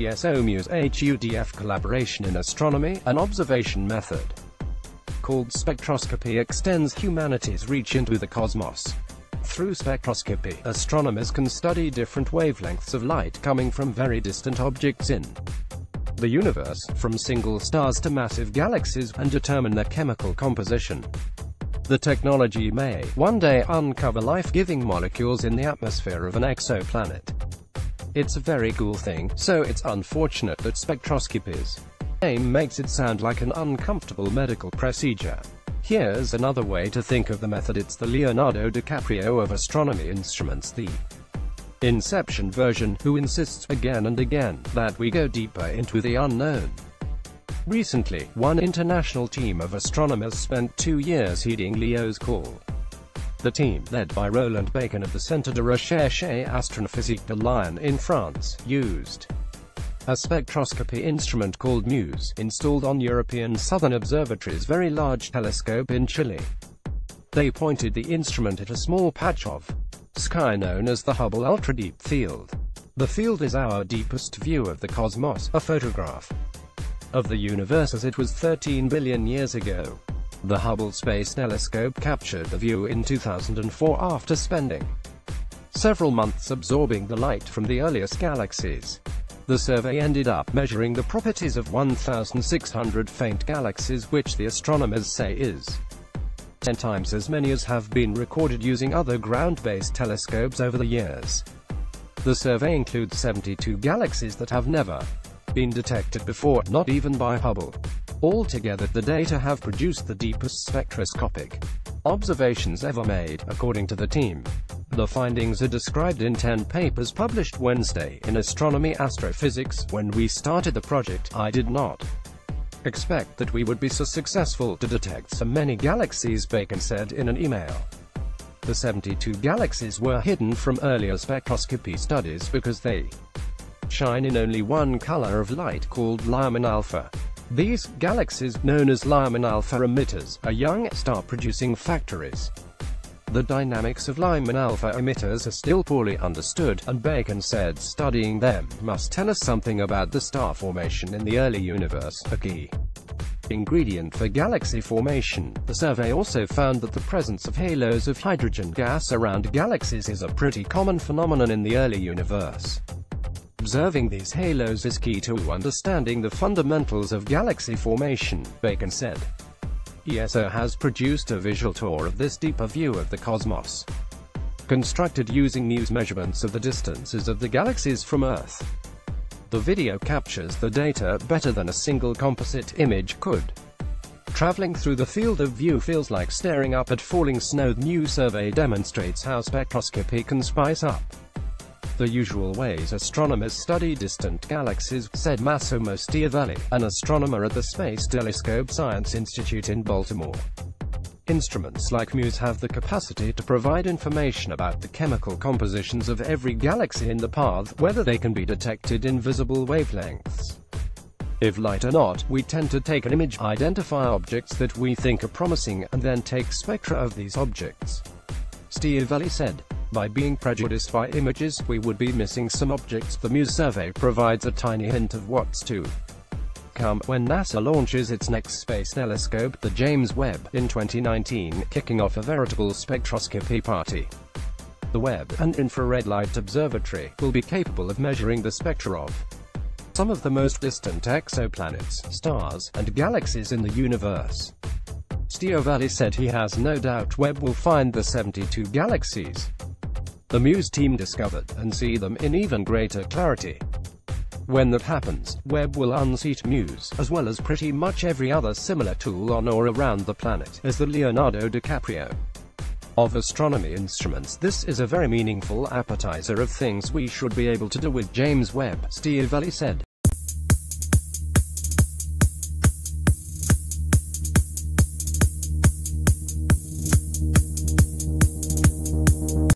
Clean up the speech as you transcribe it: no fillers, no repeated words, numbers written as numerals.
ESO-MUSE HUDF collaboration in astronomy, an observation method called spectroscopy extends humanity's reach into the cosmos. Through spectroscopy, astronomers can study different wavelengths of light coming from very distant objects in the universe, from single stars to massive galaxies, and determine their chemical composition. The technology may, one day, uncover life-giving molecules in the atmosphere of an exoplanet. It's a very cool thing, so it's unfortunate that spectroscopy's name makes it sound like an uncomfortable medical procedure. Here's another way to think of the method. It's the Leonardo DiCaprio of astronomy instruments, the Inception version, who insists again and again that we go deeper into the unknown. Recently, one international team of astronomers spent 2 years heeding Leo's call. The team, led by Roland Bacon of the Centre de Recherche Astrophysique de Lyon in France, used a spectroscopy instrument called MUSE, installed on European Southern Observatory's Very Large Telescope in Chile. They pointed the instrument at a small patch of sky known as the Hubble Ultra-Deep Field. The field is our deepest view of the cosmos, a photograph of the universe as it was 13 billion years ago. The Hubble Space Telescope captured the view in 2004 after spending several months absorbing the light from the earliest galaxies. The survey ended up measuring the properties of 1,600 faint galaxies, which the astronomers say is 10 times as many as have been recorded using other ground-based telescopes over the years. The survey includes 72 galaxies that have never been detected before, not even by Hubble. Altogether, the data have produced the deepest spectroscopic observations ever made, according to the team. The findings are described in 10 papers published Wednesday in Astronomy Astrophysics. When we started the project, I did not expect that we would be so successful to detect so many galaxies, Bacon said in an email. The 72 galaxies were hidden from earlier spectroscopy studies because they shine in only one color of light, called Lyman alpha. These galaxies, known as Lyman alpha emitters, are young, star-producing factories. The dynamics of Lyman alpha emitters are still poorly understood, and Bacon said studying them must tell us something about the star formation in the early universe, a key ingredient for galaxy formation. The survey also found that the presence of halos of hydrogen gas around galaxies is a pretty common phenomenon in the early universe. Observing these halos is key to understanding the fundamentals of galaxy formation, Bacon said. ESO has produced a visual tour of this deeper view of the cosmos, constructed using MUSE measurements of the distances of the galaxies from Earth. The video captures the data better than a single composite image could. Traveling through the field of view feels like staring up at falling snow. The new survey demonstrates how spectroscopy can spice up the usual ways astronomers study distant galaxies, said Massimo Stiavelli, an astronomer at the Space Telescope Science Institute in Baltimore. Instruments like MUSE have the capacity to provide information about the chemical compositions of every galaxy in the path, whether they can be detected in visible wavelengths. If light or not, we tend to take an image, identify objects that we think are promising, and then take spectra of these objects. Stiavelli said, by being prejudiced by images, we would be missing some objects. The MUSE survey provides a tiny hint of what's to come when NASA launches its next space telescope, the James Webb, in 2019, kicking off a veritable spectroscopy party. The Webb, an infrared light observatory, will be capable of measuring the spectra of some of the most distant exoplanets, stars, and galaxies in the universe. Stiavelli said he has no doubt Webb will find the 72 galaxies the MUSE team discovered, and see them in even greater clarity. When that happens, Webb will unseat MUSE, as well as pretty much every other similar tool on or around the planet, as the Leonardo DiCaprio of astronomy instruments. This is a very meaningful appetizer of things we should be able to do with James Webb, Stiavelli said.